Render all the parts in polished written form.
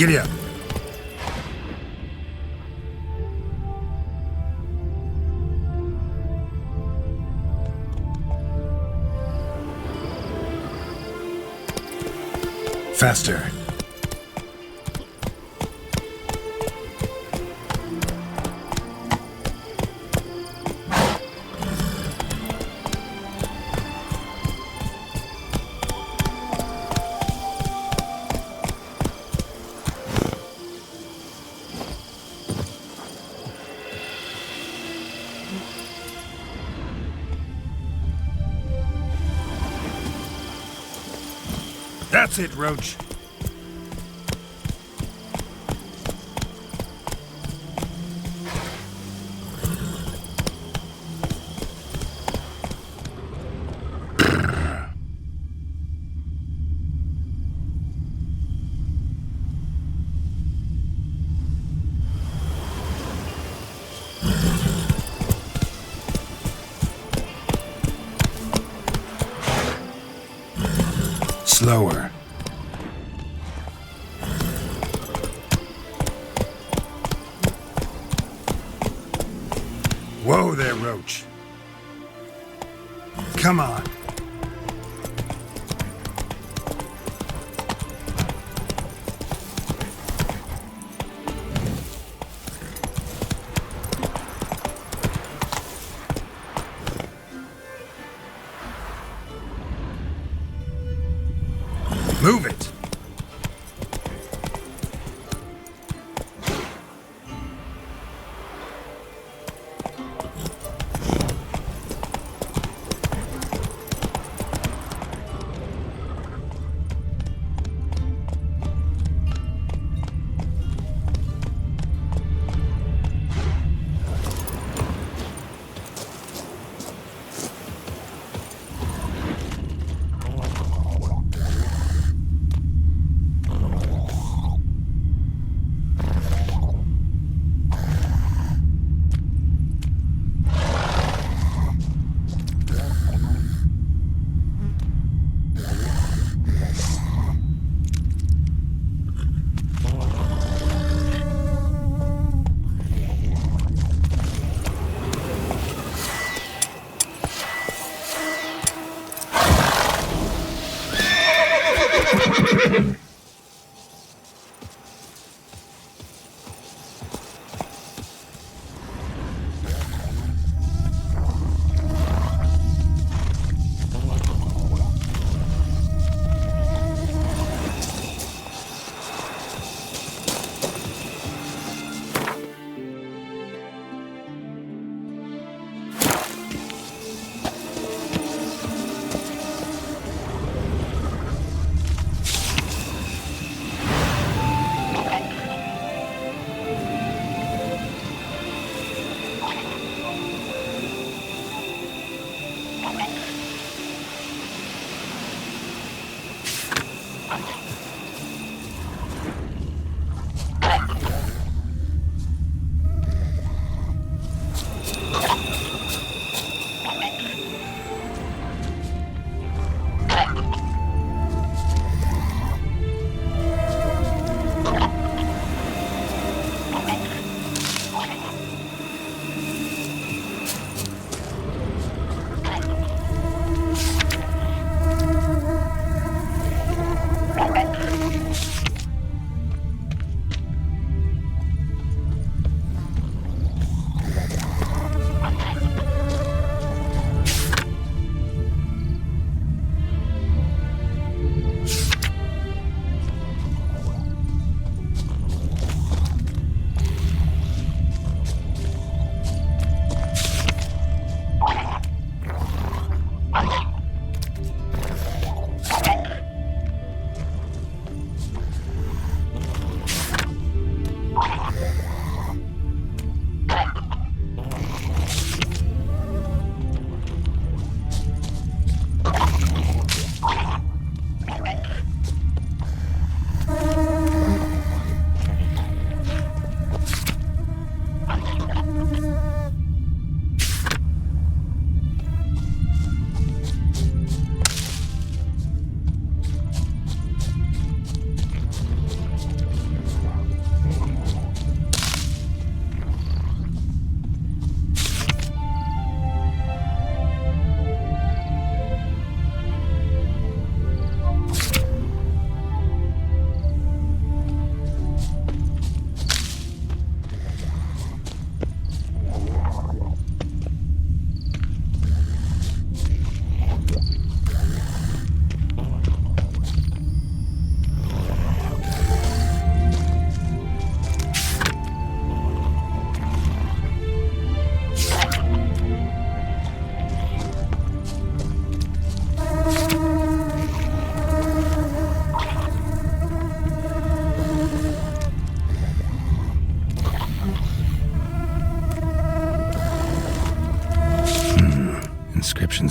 Giddy up. Faster. That's it, Roach. Slower. Whoa there, Roach. Come on. Move it.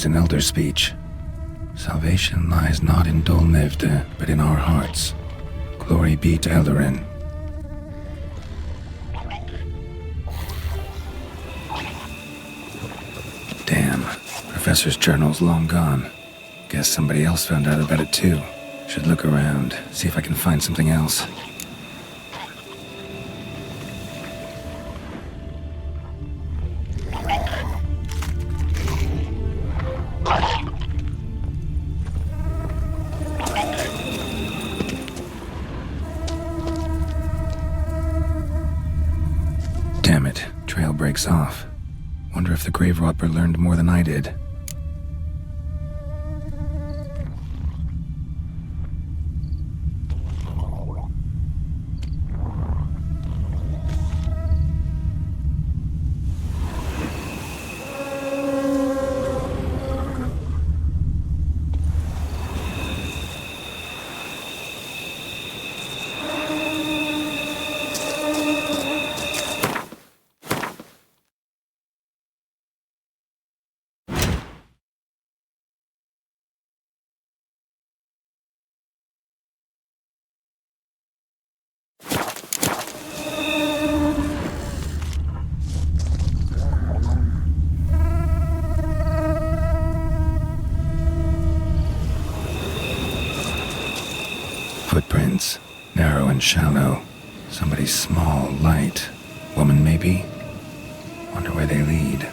signs in elder speech. Salvation lies not in Dol Nevde, but in our hearts. Glory be to Eldarin. Damn, Professor's journal's long gone. Guess somebody else found out about it too. Should look around, see if I can find something else. Damn it, trail breaks off. Wonder if the grave robber learned more than I did. Footprints, narrow and shallow. Somebody small, light. Woman, maybe? Wonder where they lead.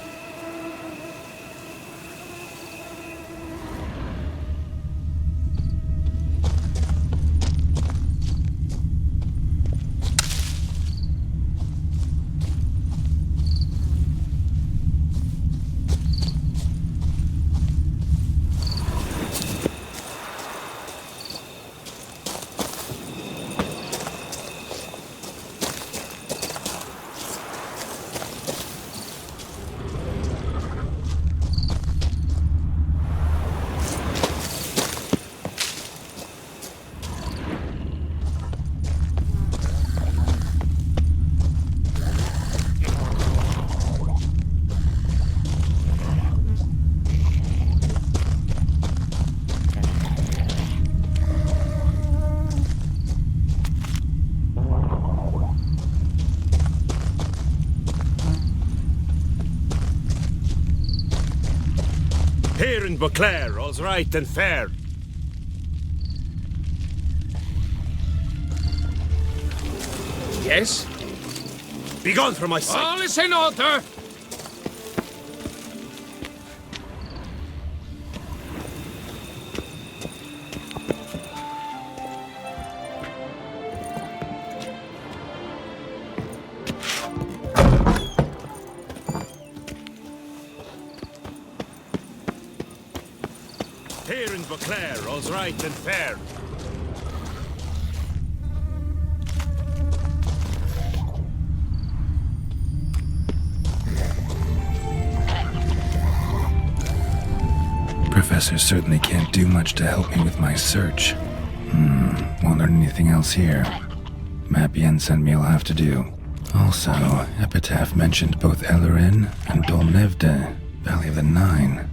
Here in Beauclair, all's right and fair. Yes? Begone from my sight! All is in order! Here in Beauclair, all's right and fair. Professor certainly can't do much to help me with my search. Won't learn anything else here. Map Yen sent me will have to do. Also, Epitaph mentioned both Eldarin and Dol Nevde, Valley of the Nine.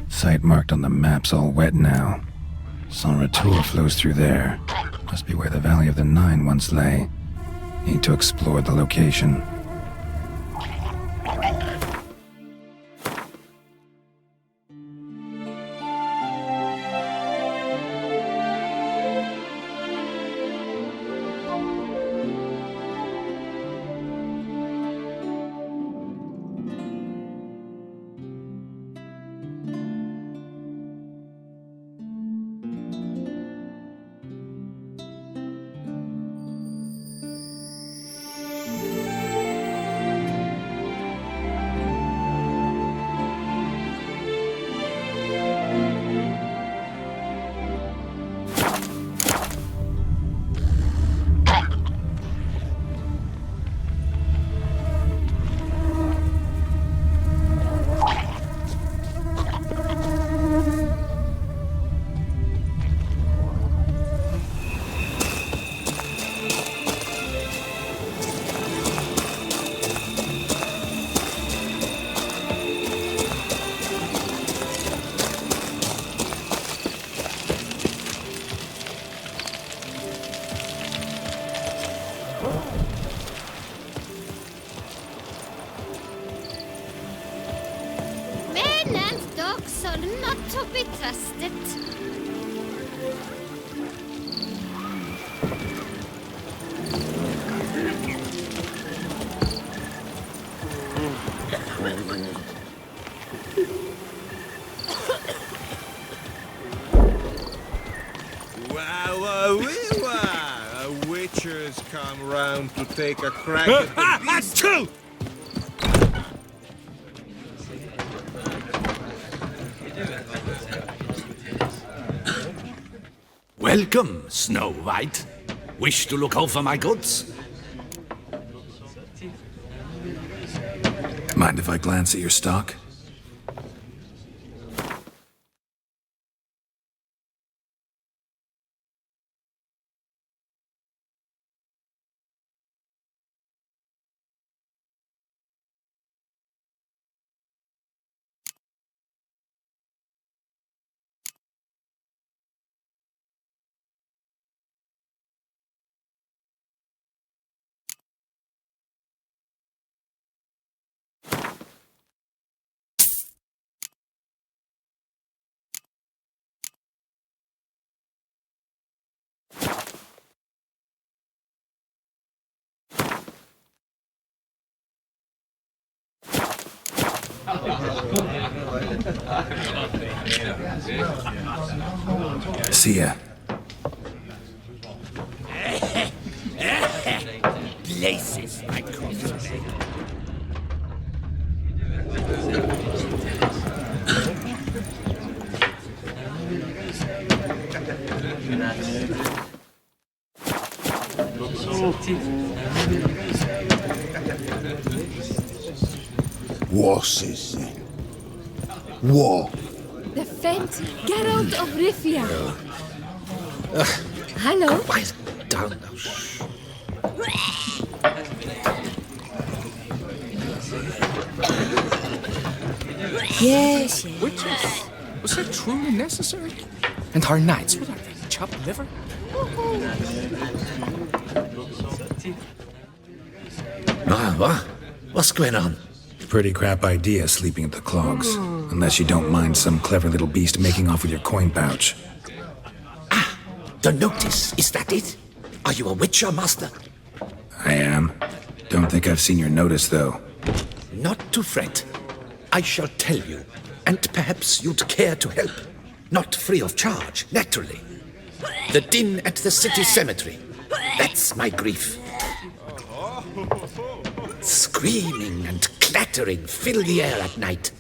Site marked on the map's all wet now. Sans Retour flows through there. Must be where the Valley of the Nine once lay. Need to explore the location. Men and dogs are not to be trusted. A witcher's come round to take a crack at the beast. Achoo! Welcome, Snow White. Wish to look over my goods? Mind if I glance at your stock? See ya. Places, my cousin. What is it? What? The faint Geralt of Rivia. Hello? Quiet down now. Shh. Yes, yes. Witches? Was that truly necessary? And our knights, what are they? Chopped liver? What's going on? Pretty crap idea sleeping at the clogs. Unless you don't mind some clever little beast making off with your coin pouch. The notice, is that it? Are you a witcher, master? I am. Don't think I've seen your notice, though. Not to fret. I shall tell you, and perhaps you'd care to help. Not free of charge, naturally. The din at the city cemetery. That's my grief. Screaming and clattering fill the air at night.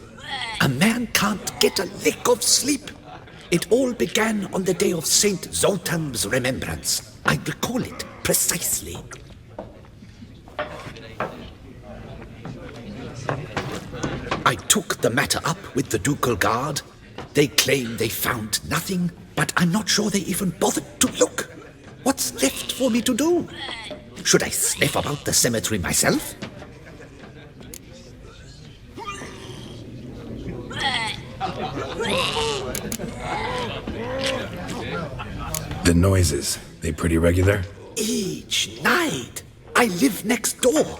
A man can't get a lick of sleep. It all began on the day of Saint Zoltan's remembrance. I recall it precisely. I took the matter up with the ducal guard. They claim they found nothing, but I'm not sure they even bothered to look. What's left for me to do? Should I sniff about the cemetery myself? The noises, they pretty regular? Each night. I live next door.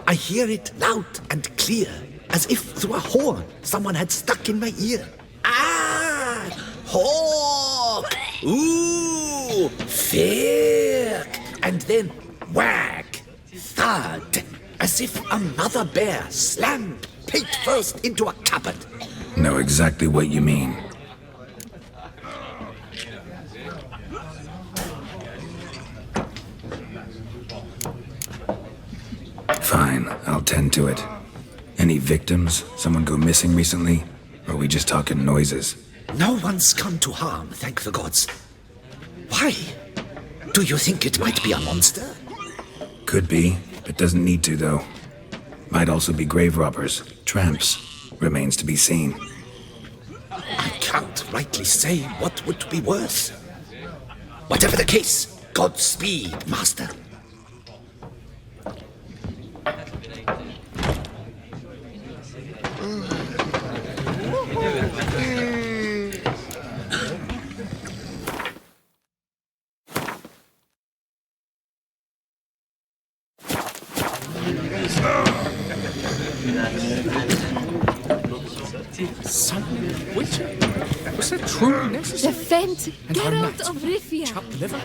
I hear it loud and clear, as if through a horn someone had stuck in my ear. Ah! Hawk! Ooh! Firk! And then whack! Thud! As if another bear slammed pate first into a cupboard. Know exactly what you mean. Fine, I'll tend to it. Any victims? Someone go missing recently? Or are we just talking noises? No one's come to harm, thank the gods. Why? Do you think it might be a monster? Could be, but doesn't need to, though. Might also be grave robbers, tramps. Remains to be seen. I can't rightly say what would be worse. Whatever the case, Godspeed, Master. Something Witcher? Was that truly necessary? Defend And our Geralt knights of Rivia. chopped liver?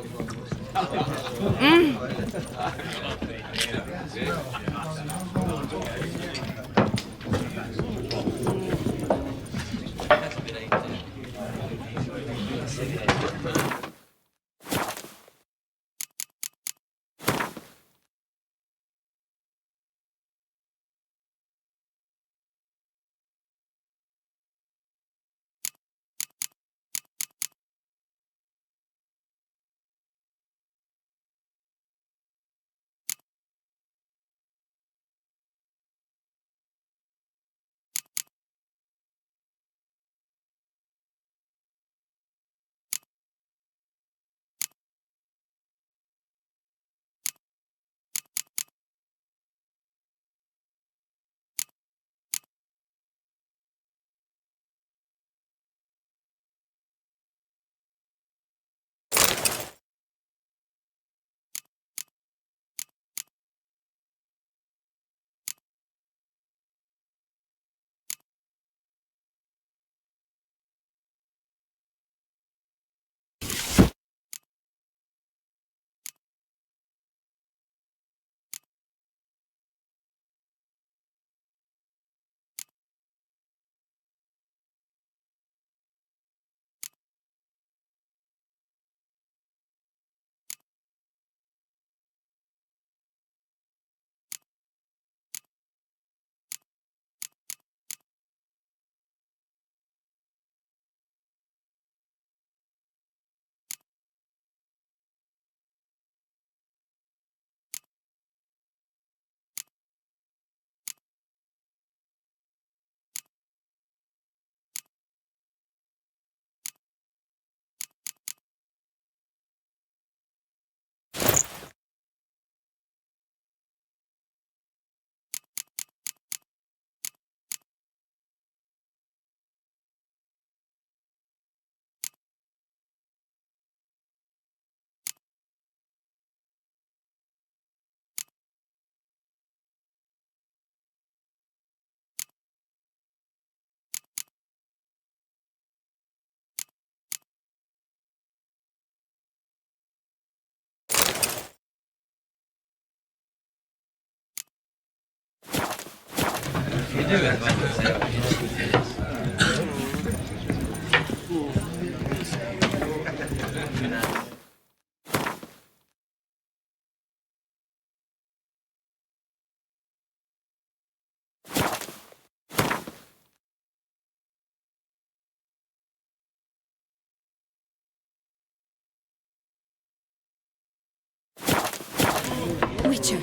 Witcher,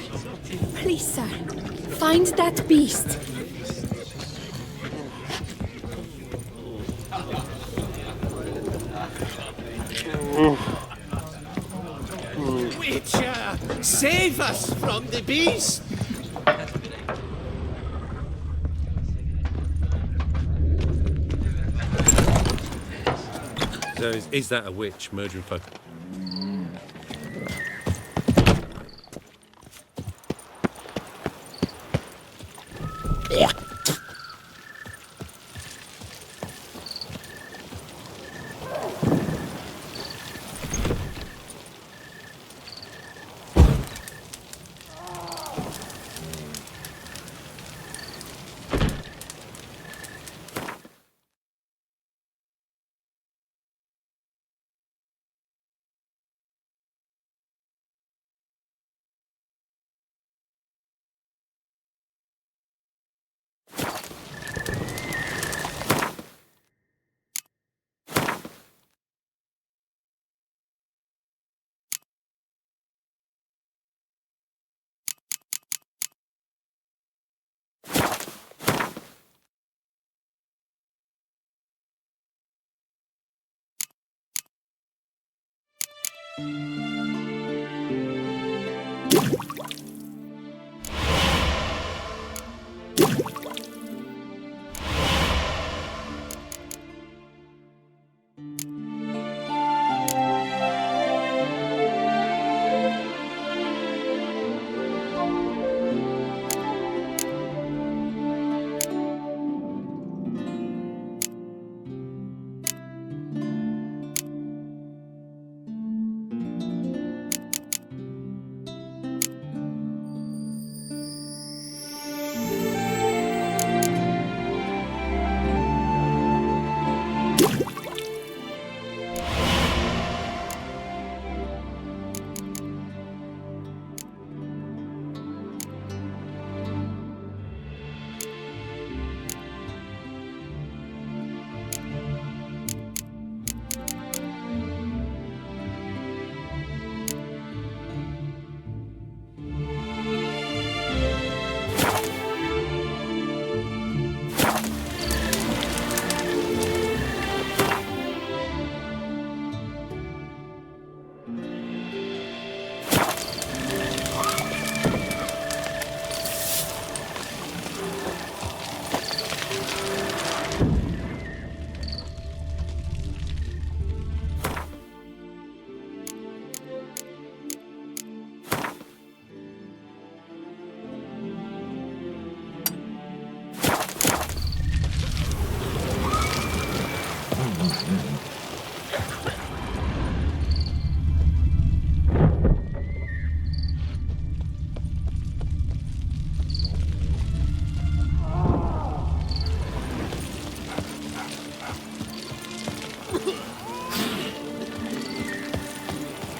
please, sir, find that beast. Witcher, save us from the beast! So is that a witch murdering folk?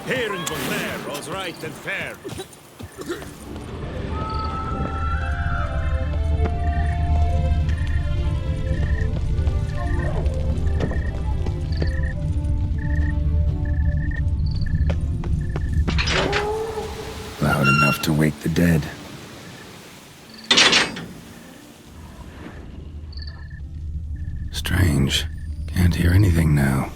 Here in Beauclair, all's right and fair. Loud enough to wake the dead. Strange. Can't hear anything now.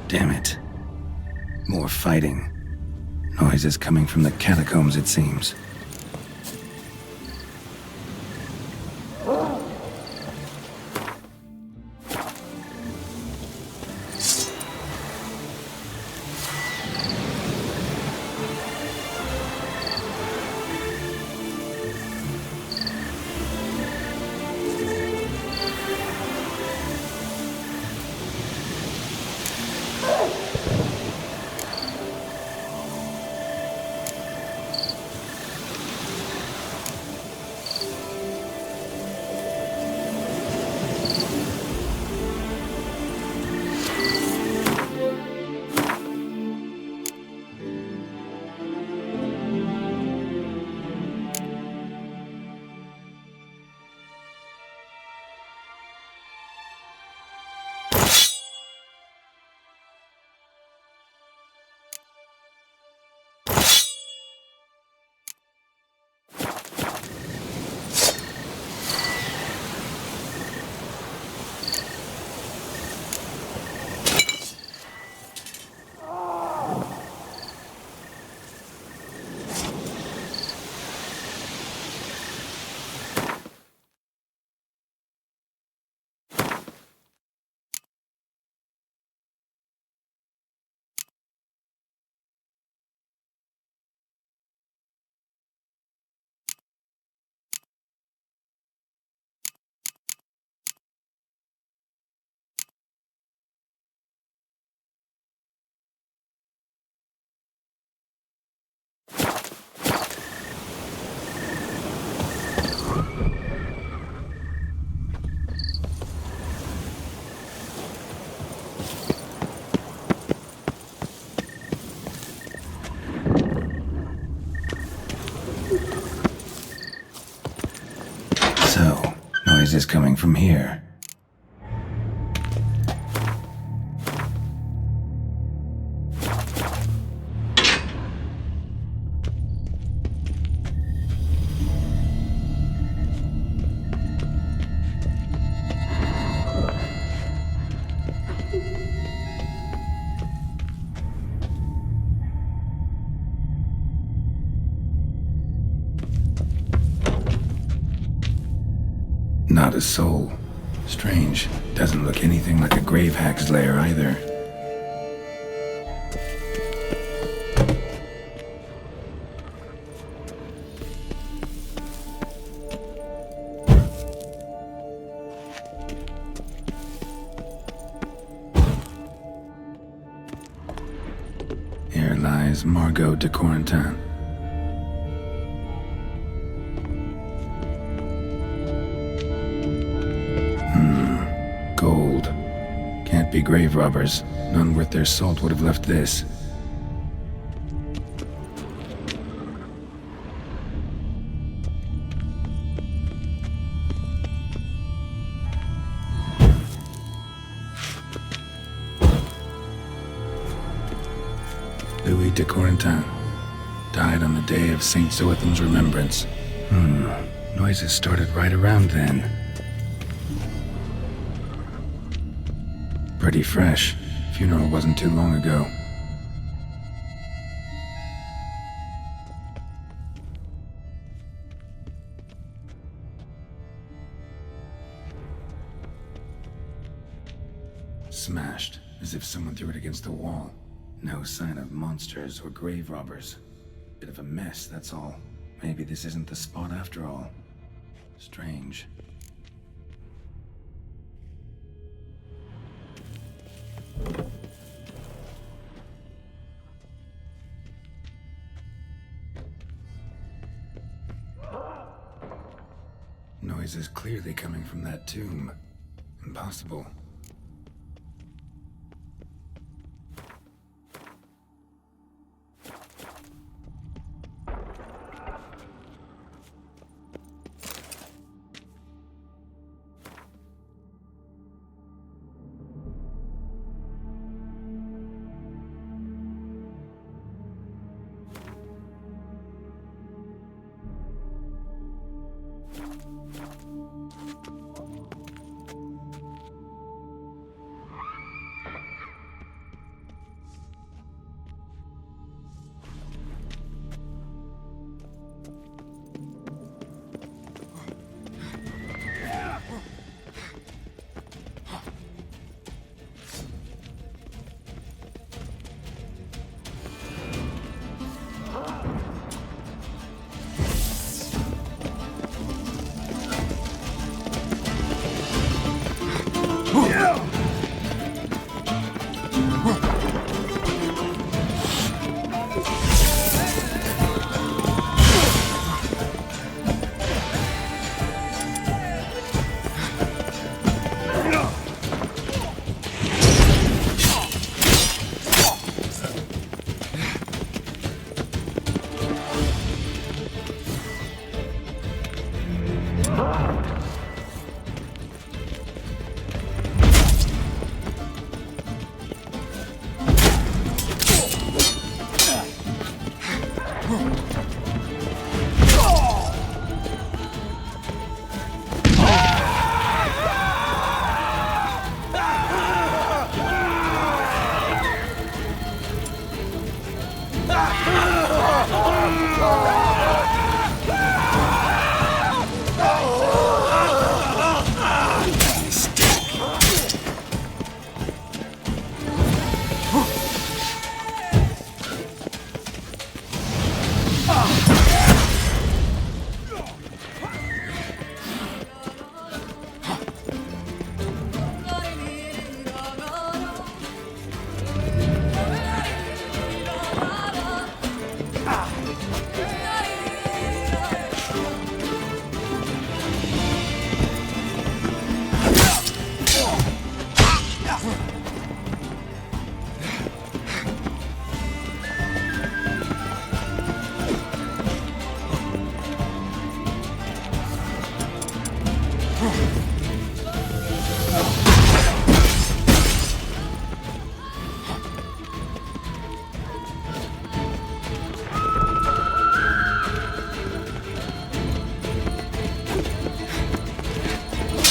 Damn it. More fighting. Noises coming from the catacombs, it seems. So, noise is coming from here. not a soul. Strange. Doesn't look anything like a grave hag's lair either. Here lies Margot de Corentin. Gold. Can't be grave robbers. None worth their salt would have left this. Louis de Corentin. Died on the day of Saint Zoetham's remembrance. Noises started right around then. Pretty fresh. Funeral wasn't too long ago. Smashed, as if someone threw it against the wall. No sign of monsters or grave robbers. Bit of a mess, that's all. Maybe this isn't the spot after all. Strange. Noise is clearly coming from that tomb. Impossible.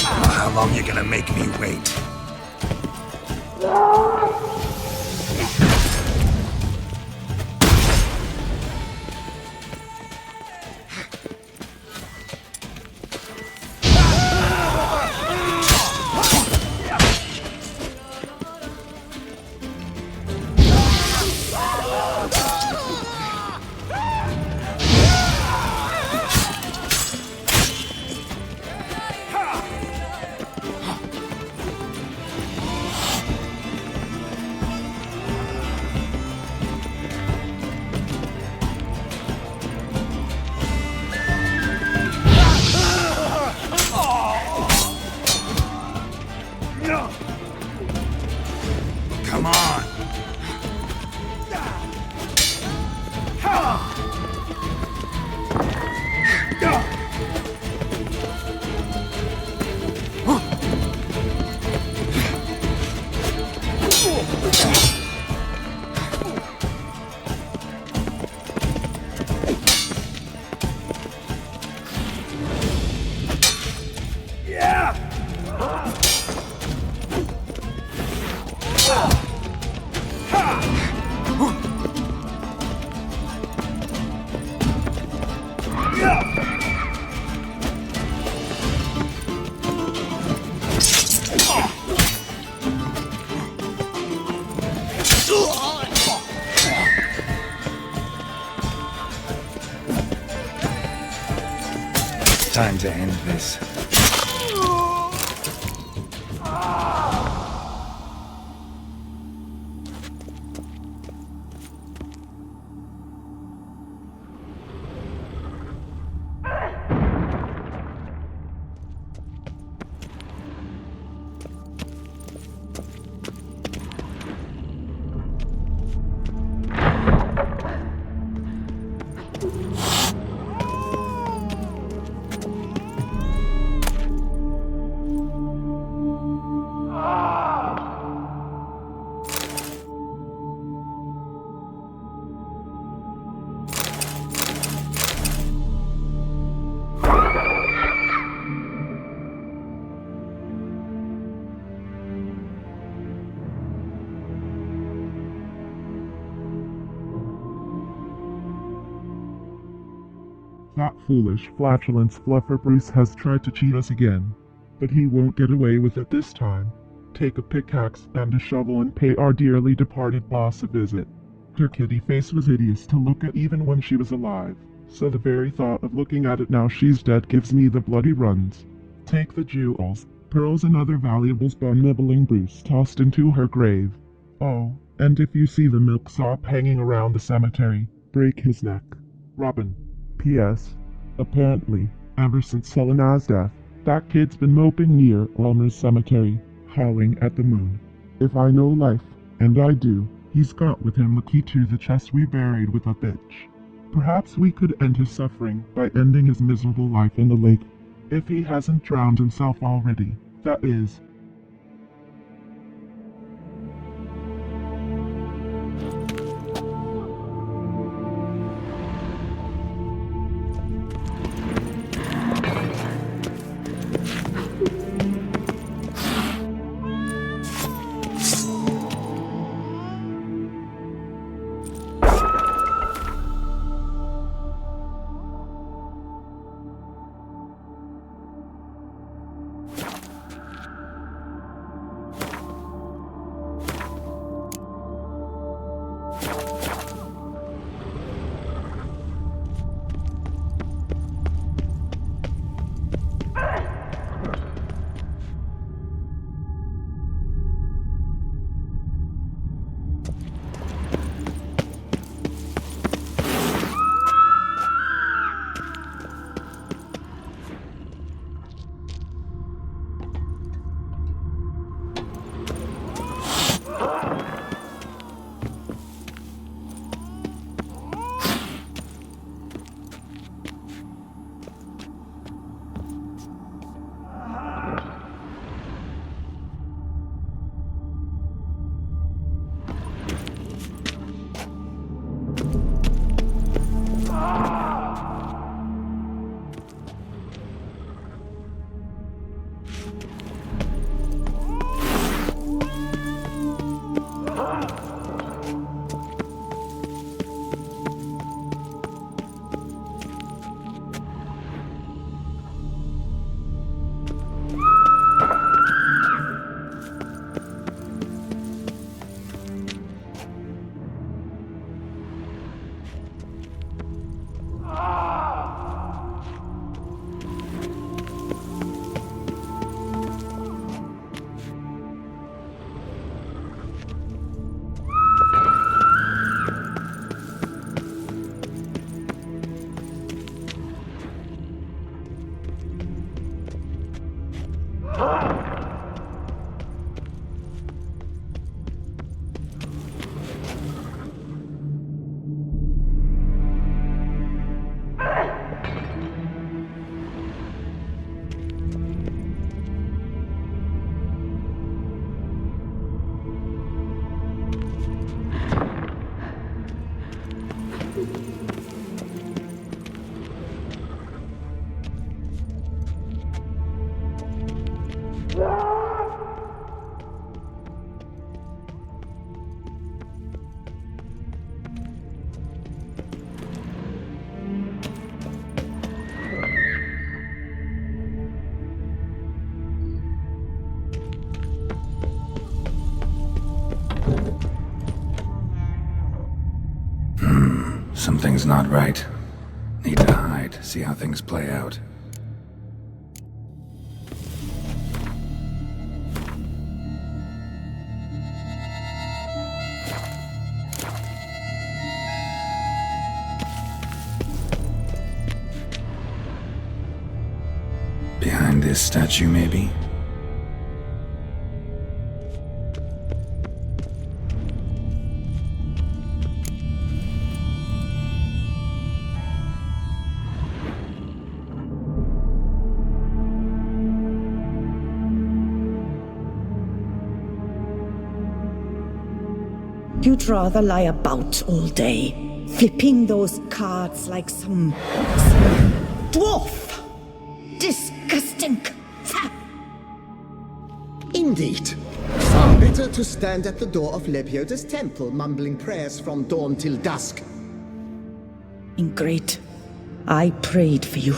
How long you gonna make me wait? It's time to end this. That foolish, flatulence fluffer Bruce has tried to cheat us again. But he won't get away with it this time. Take a pickaxe and a shovel and pay our dearly departed boss a visit. Her kitty face was hideous to look at even when she was alive, so the very thought of looking at it now she's dead gives me the bloody runs. Take the jewels, pearls and other valuables bone-nibbling Bruce tossed into her grave. Oh, and if you see the milksop hanging around the cemetery, break his neck. Robin. P.S. Apparently, ever since Selina's death, that kid's been moping near Ulmer's cemetery, howling at the moon. If I know life, and I do, he's got with him the key to the chest we buried with a bitch. Perhaps we could end his suffering by ending his miserable life in the lake, if he hasn't drowned himself already, that is. Something's not right. Need to hide, see how things play out. This statue, maybe? You'd rather lie about all day, flipping those cards like some dwarf. Disgusting. Indeed. Far better to stand at the door of Lepioda's temple, mumbling prayers from dawn till dusk. Ingrate. I prayed for you,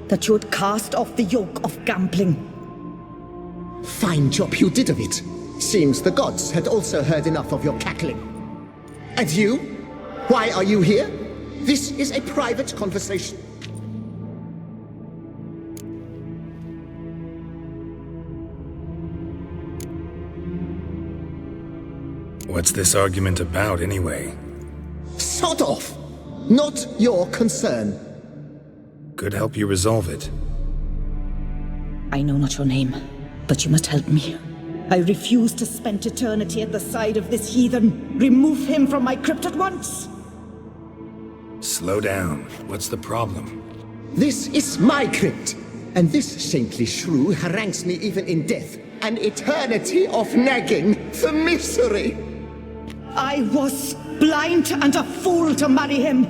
that you would cast off the yoke of gambling. Fine job you did of it. Seems the gods had also heard enough of your cackling. And you? Why are you here? This is a private conversation. What's this argument about, anyway? Sod off! Not your concern. Could help you resolve it. I know not your name, but you must help me. I refuse to spend eternity at the side of this heathen. Remove him from my crypt at once! Slow down. What's the problem? This is my crypt, and this saintly shrew harangues me even in death. An eternity of nagging, the misery! I was blind and a fool to marry him.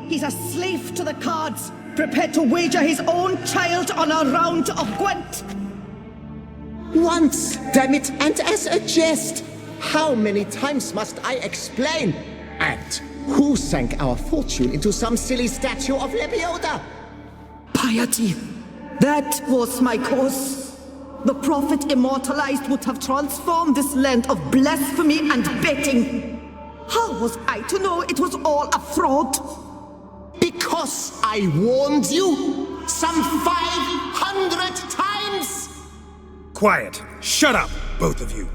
He's a slave to the cards, prepared to wager his own child on a round of Gwent. Once, damn it, and as a jest! How many times must I explain? And who sank our fortune into some silly statue of Lepioda? Piety. That was my cause. The prophet immortalized would have transformed this land of blasphemy and betting. How was I to know it was all a fraud? Because I warned you some 500 times! Quiet. Shut up, both of you.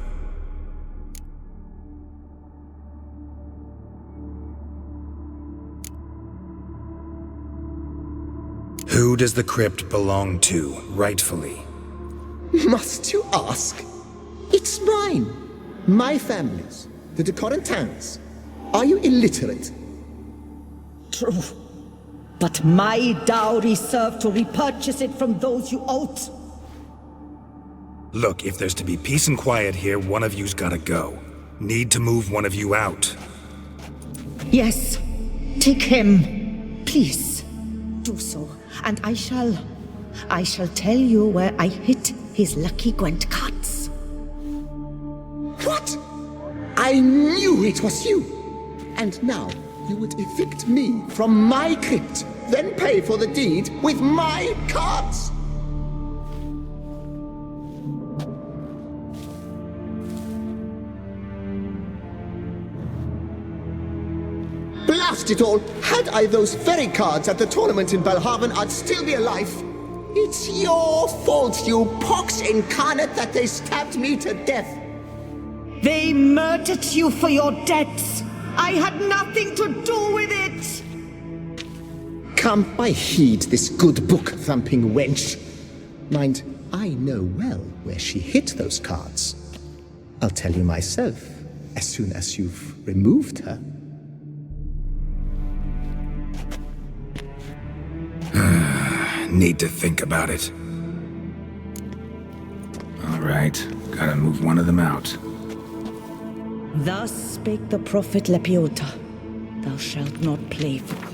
Who does the crypt belong to, rightfully? Must you ask? It's mine. My family's. The de Corentins. Are you illiterate? True. But my dowry served to repurchase it from those you owed. Look, if there's to be peace and quiet here, one of you's gotta go. Need to move one of you out. Yes. Take him. Please. Do so. And I shall tell you where I hid his lucky Gwent cards. What? I knew it was you! And now you would evict me from my crypt, then pay for the deed with my cards! Blast it all! Had I those very cards at the tournament in Belhaven, I'd still be alive. It's your fault, you pox incarnate, that they stabbed me to death. They murdered you for your debts. I had nothing to do with it. Come, I heed this good book-thumping wench. Mind, I know well where she hid those cards. I'll tell you myself, as soon as you've removed her. Need to think about it. All right, gotta move one of them out. Thus spake the prophet Lepioda. Thou shalt not play fool.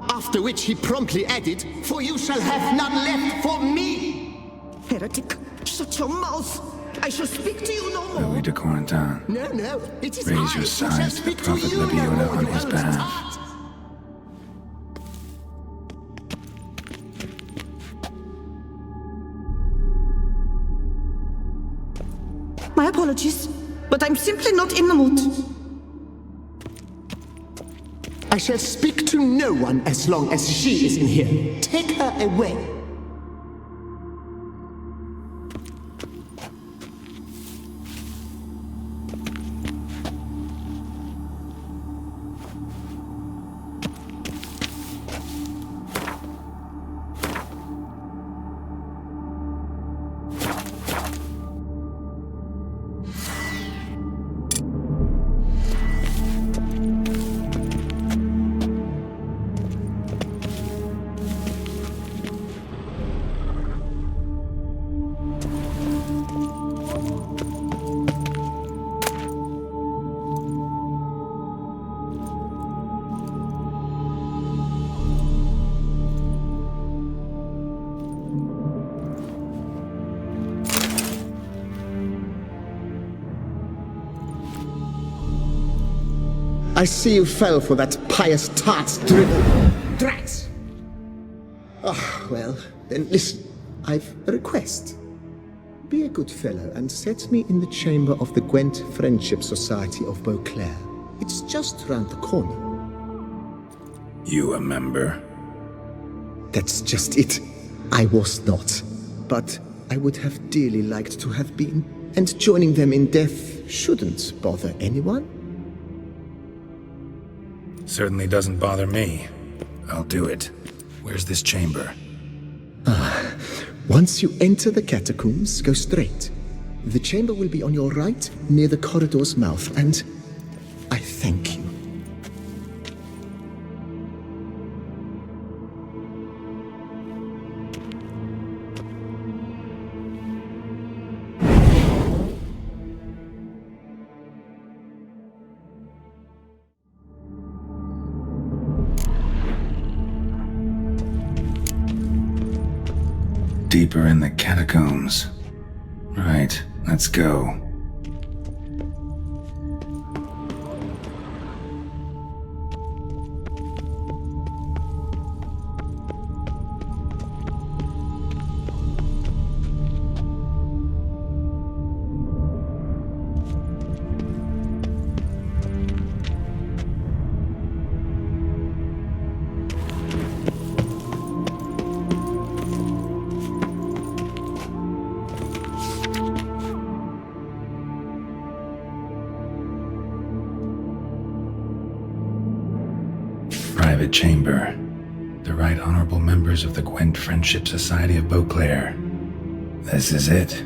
After which he promptly added, "For you shall have none left for me!" Heretic, shut your mouth! I shall speak to you no more! Louis de Corentin. No, it is I Raise your who shall sides to the speak prophet you no Lepioda more, on you his old behalf. tart. My apologies, but I'm simply not in the mood. I shall speak to no one as long as she is in here. Take her away. I see you fell for that pious tart's dribble. Drats! Ah, well, then listen. I've a request. Be a good fellow and set me in the chamber of the Gwent Friendship Society of Beauclair. It's just round the corner. You a member? That's just it. I was not. But I would have dearly liked to have been. And joining them in death shouldn't bother anyone. Certainly doesn't bother me. I'll do it. Where's this chamber? Once you enter the catacombs, go straight. The chamber will be on your right, near the corridor's mouth, and I thank you. Deeper in the catacombs. Right, let's go. Private chamber. The Right Honorable members of the Gwent Friendship Society of Beauclair. This is it.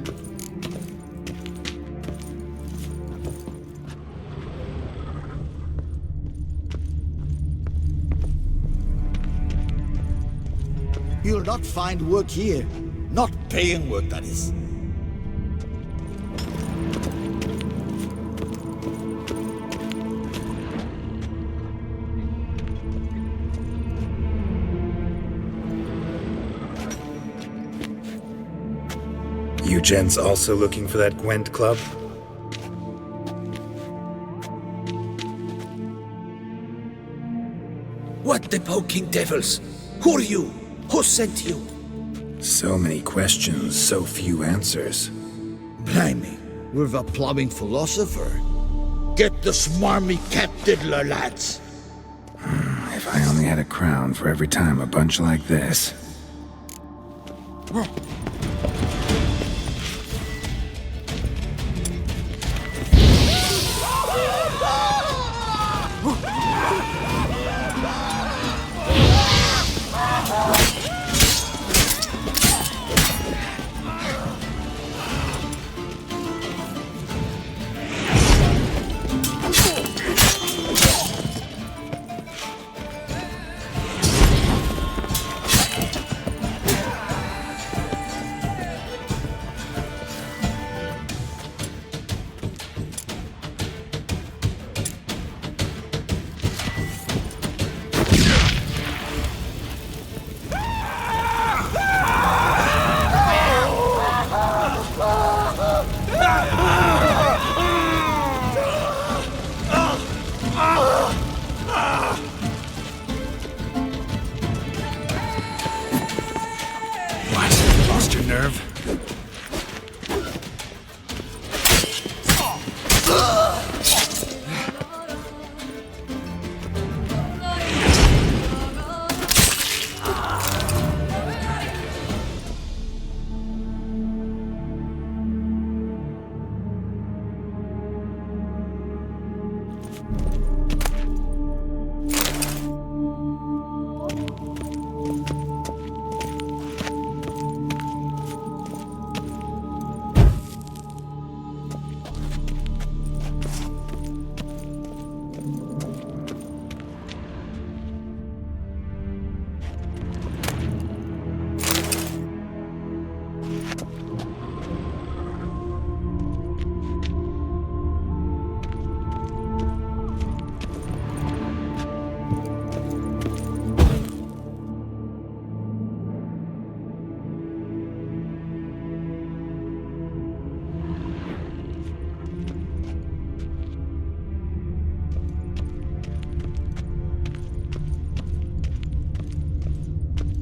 You'll not find work here. Not paying work, that is. You gents also looking for that Gwent club? What the poking devils? Who are you? Who sent you? So many questions, so few answers. Blimey, we're the plumbing philosopher. Get the smarmy cat diddler, lads. If I only had a crown for every time a bunch like this.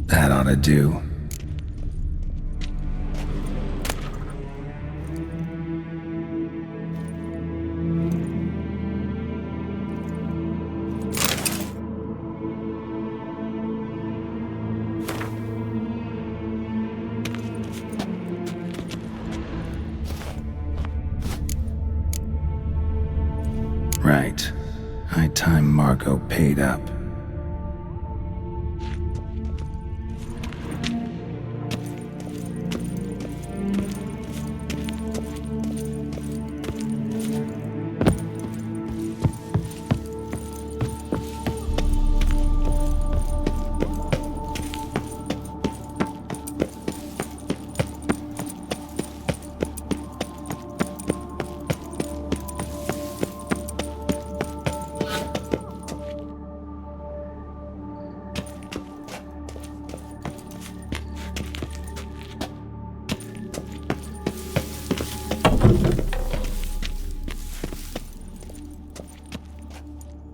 That ought to do. Right. High time Margot paid up.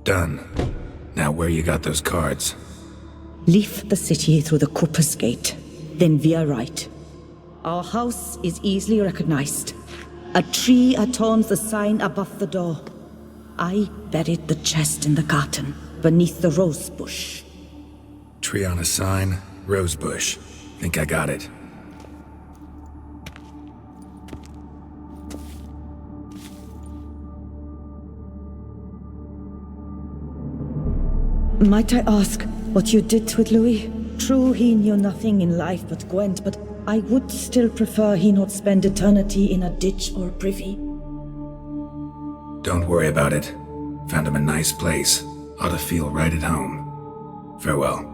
Done. Now where you got those cards? Leave the city through the Cooper's Gate, then veer right. Our house is easily recognized. A tree adorns the sign above the door. I buried the chest in the garden, beneath the rose bush. Tree on a sign, rose bush. Think I got it. Might I ask what you did with Louis? True, he knew nothing in life but Gwent, but I would still prefer he not spend eternity in a ditch or privy. Don't worry about it. Found him a nice place. Ought to feel right at home. Farewell.